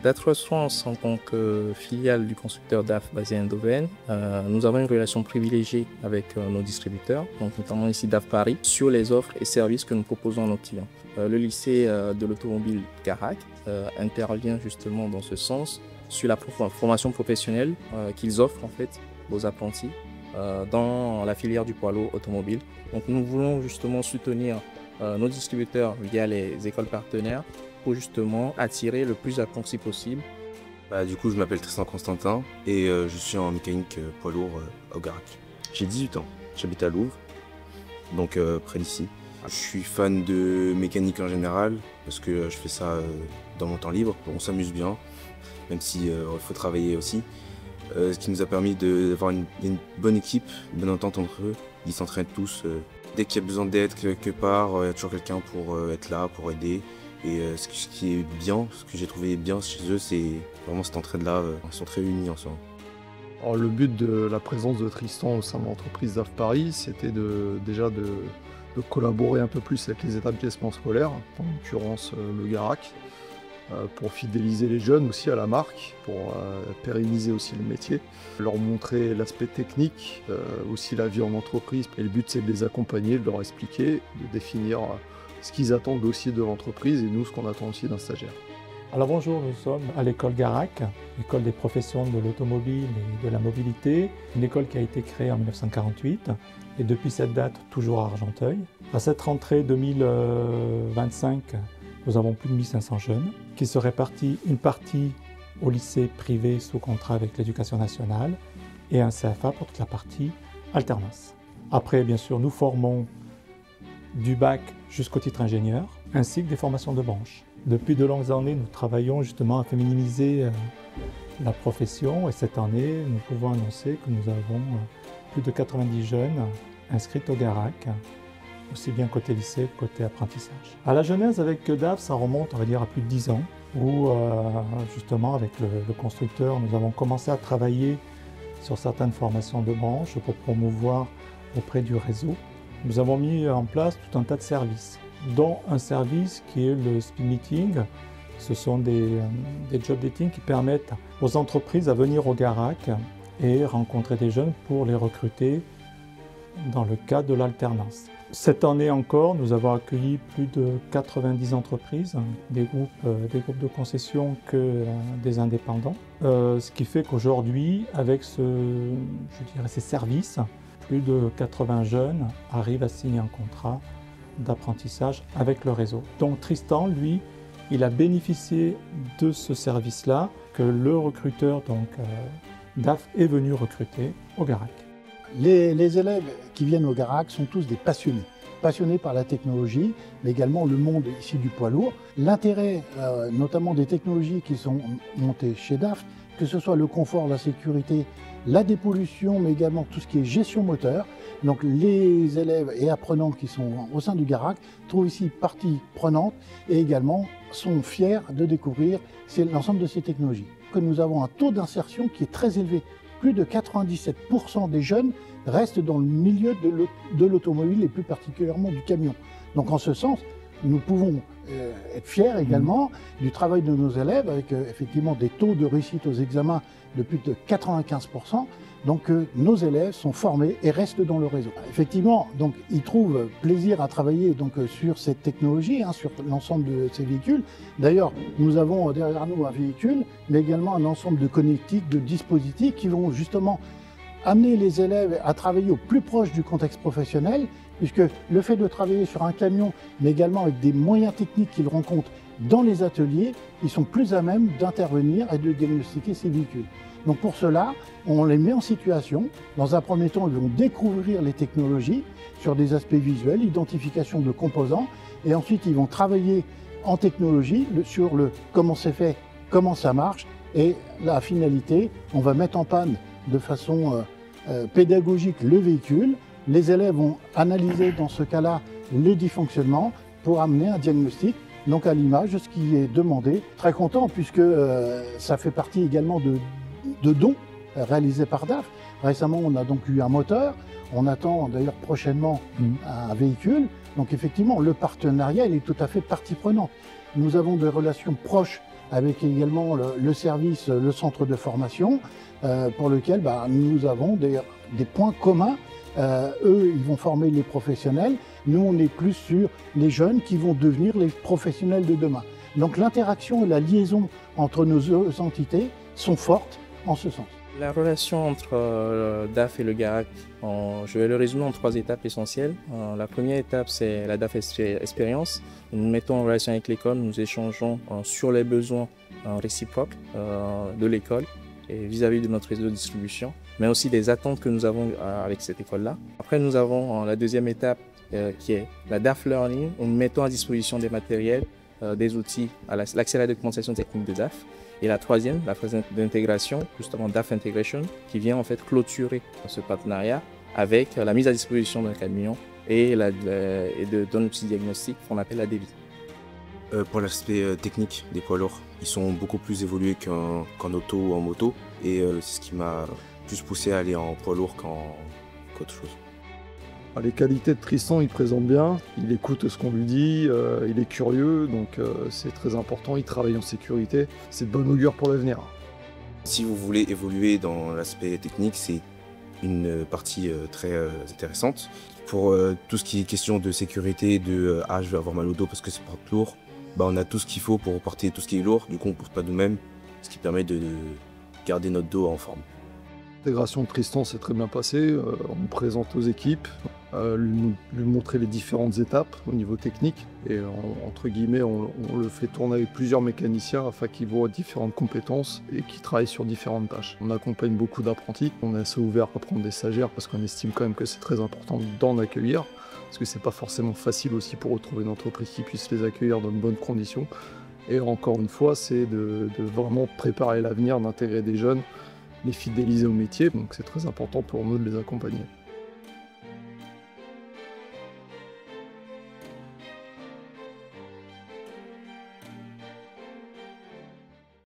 Dartros France, en tant que filiale du constructeur DAF basé à Eindhoven, nous avons une relation privilégiée avec nos distributeurs, donc notamment ici DAF Paris, sur les offres et services que nous proposons à nos clients. Le lycée de l'automobile Garac intervient justement dans ce sens sur la formation professionnelle qu'ils offrent en fait aux apprentis dans la filière du poids lourd automobile. Donc nous voulons justement soutenir nos distributeurs via les écoles partenaires pour justement attirer le plus d'apprentis possible. Du coup, je m'appelle Tristan Constantin et je suis en mécanique poids lourd au Garac. J'ai 18 ans, j'habite à Louvres, donc près d'ici. Je suis fan de mécanique en général parce que je fais ça dans mon temps libre. On s'amuse bien, même si il faut travailler aussi. Ce qui nous a permis d'avoir une bonne équipe, une bonne entente entre eux. Ils s'entraînent tous. Dès qu'il y a besoin d'aide quelque part, il y a toujours quelqu'un pour être là, pour aider. Et ce qui est bien, ce que j'ai trouvé bien chez eux, c'est vraiment cette entraide-là. Ils sont très unis ensemble. Alors, le but de la présence de Tristan au sein de l'entreprise DAF Paris, c'était déjà de collaborer un peu plus avec les établissements scolaires, en l'occurrence le Garac, pour fidéliser les jeunes aussi à la marque, pour pérenniser aussi le métier, leur montrer l'aspect technique, aussi la vie en entreprise. Et le but, c'est de les accompagner, de leur expliquer, de définir ce qu'ils attendent aussi de l'entreprise et nous, ce qu'on attend aussi d'un stagiaire. Alors bonjour, nous sommes à l'école Garac, l'école des professions de l'automobile et de la mobilité, une école qui a été créée en 1948 et depuis cette date toujours à Argenteuil. À cette rentrée 2025, nous avons plus de 1500 jeunes qui se répartissent une partie au lycée privé sous contrat avec l'Éducation nationale et un CFA pour toute la partie alternance. Après, bien sûr, nous formons du bac jusqu'au titre ingénieur, ainsi que des formations de branche. Depuis de longues années, nous travaillons justement à féminiser la profession et cette année, nous pouvons annoncer que nous avons plus de 90 jeunes inscrits au Garac, aussi bien côté lycée que côté apprentissage. À la genèse avec DAF, ça remonte, on va dire, à plus de 10 ans, où justement avec le constructeur, nous avons commencé à travailler sur certaines formations de branche pour promouvoir auprès du réseau. Nous avons mis en place tout un tas de services, dont un service qui est le speed meeting. Ce sont des job dating qui permettent aux entreprises à venir au Garac et rencontrer des jeunes pour les recruter dans le cadre de l'alternance. Cette année encore, nous avons accueilli plus de 90 entreprises, des groupes de concession que des indépendants. Ce qui fait qu'aujourd'hui, avec ces services, plus de 80 jeunes arrivent à signer un contrat d'apprentissage avec le réseau. Donc Tristan, lui, il a bénéficié de ce service-là que le recruteur, DAF, est venu recruter au Garac. Les élèves qui viennent au Garac sont tous des passionnés par la technologie, mais également le monde ici du poids lourd. L'intérêt notamment des technologies qui sont montées chez DAF, que ce soit le confort, la sécurité, la dépollution, mais également tout ce qui est gestion moteur. Donc les élèves et apprenants qui sont au sein du Garac trouvent ici partie prenante et également sont fiers de découvrir l'ensemble de ces technologies. Que nous avons un taux d'insertion qui est très élevé. Plus de 97% des jeunes restent dans le milieu de l'automobile et plus particulièrement du camion. Donc en ce sens, nous pouvons être fiers également du travail de nos élèves avec effectivement des taux de réussite aux examens de plus de 95%. Donc nos élèves sont formés et restent dans le réseau. Effectivement, donc ils trouvent plaisir à travailler sur cette technologie, sur l'ensemble de ces véhicules. D'ailleurs, nous avons derrière nous un véhicule, mais également un ensemble de connectiques, de dispositifs qui vont justement amener les élèves à travailler au plus proche du contexte professionnel, puisque le fait de travailler sur un camion, mais également avec des moyens techniques qu'ils rencontrent dans les ateliers, ils sont plus à même d'intervenir et de diagnostiquer ces véhicules. Donc pour cela, on les met en situation. Dans un premier temps, ils vont découvrir les technologies sur des aspects visuels, identification de composants, et ensuite ils vont travailler en technologie sur comment c'est fait, comment ça marche, et la finalité, on va mettre en panne de façon pédagogique le véhicule. Les élèves vont analyser dans ce cas-là les dysfonctionnements pour amener un diagnostic, donc à l'image de ce qui est demandé. Très content puisque ça fait partie également de dons réalisés par DAF. Récemment, on a donc eu un moteur. On attend d'ailleurs prochainement un véhicule. Donc effectivement, le partenariat il est tout à fait partie prenante. Nous avons des relations proches avec également le service, le centre de formation, pour lequel nous avons des points communs. Eux, ils vont former les professionnels. Nous, on est plus sur les jeunes qui vont devenir les professionnels de demain. Donc l'interaction et la liaison entre nos deux entités sont fortes en ce sens. La relation entre DAF et le GARAC, je vais le résumer en 3 étapes essentielles. La première étape, c'est la DAF Expérience. Nous nous mettons en relation avec l'école, nous échangeons sur les besoins réciproques de l'école et vis-à-vis de notre réseau de distribution, mais aussi des attentes que nous avons avec cette école-là. Après, nous avons la deuxième étape qui est la DAF Learning, où nous mettons à disposition des matériels, des outils à l'accès à la documentation technique de DAF. Et la troisième, la phase d'intégration, justement DAF Integration, qui vient en fait clôturer ce partenariat avec la mise à disposition d'un camion et d'un outil diagnostic qu'on appelle la DEVI. Pour l'aspect technique des poids lourds, ils sont beaucoup plus évolués qu'en auto ou en moto, et c'est ce qui m'a plus poussé à aller en poids lourd qu'autre chose. Les qualités de Tristan, il présente bien, il écoute ce qu'on lui dit, il est curieux, donc c'est très important, il travaille en sécurité, c'est de bon augure pour l'avenir. Si vous voulez évoluer dans l'aspect technique, c'est une partie très intéressante. Pour tout ce qui est question de sécurité, je vais avoir mal au dos parce que c'est porte lourd, on a tout ce qu'il faut pour porter tout ce qui est lourd, du coup on ne porte pas nous-mêmes, ce qui permet de garder notre dos en forme. L'intégration de Tristan s'est très bien passée, on nous présente aux équipes, lui montrer les différentes étapes au niveau technique, et entre guillemets on le fait tourner avec plusieurs mécaniciens afin qu'ils voient différentes compétences et qu'ils travaillent sur différentes tâches. On accompagne beaucoup d'apprentis, on est assez ouvert à prendre des stagiaires parce qu'on estime quand même que c'est très important d'en accueillir, parce que c'est pas forcément facile aussi pour retrouver une entreprise qui puisse les accueillir dans de bonnes conditions. Et encore une fois, c'est de vraiment préparer l'avenir, d'intégrer des jeunes, les fidéliser au métier, donc c'est très important pour nous de les accompagner.